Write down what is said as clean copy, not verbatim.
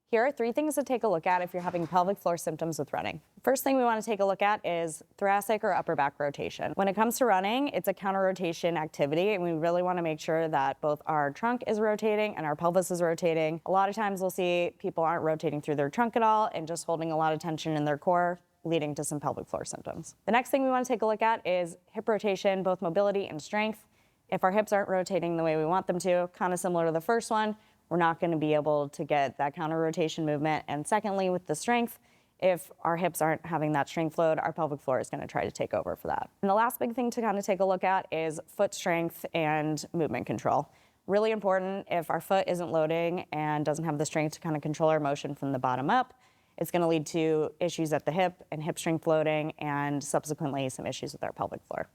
Here are 3 things to take a look at if you're having pelvic floor symptoms with running. First thing we want to take a look at is thoracic or upper back rotation. When it comes to running, it's a counter rotation activity, and we really want to make sure that both our trunk is rotating and our pelvis is rotating. A lot of times we'll see people aren't rotating through their trunk at all and just holding a lot of tension in their core, leading to some pelvic floor symptoms. The next thing we want to take a look at is hip rotation, both mobility and strength. If our hips aren't rotating the way we want them to, kind of similar to the first one, we're not going to be able to get that counter rotation movement. And secondly, with the strength, if our hips aren't having that strength load, our pelvic floor is going to try to take over for that. And the last big thing to kind of take a look at is foot strength and movement control. Really important, if our foot isn't loading and doesn't have the strength to kind of control our motion from the bottom up, it's going to lead to issues at the hip and hip strength loading and subsequently some issues with our pelvic floor.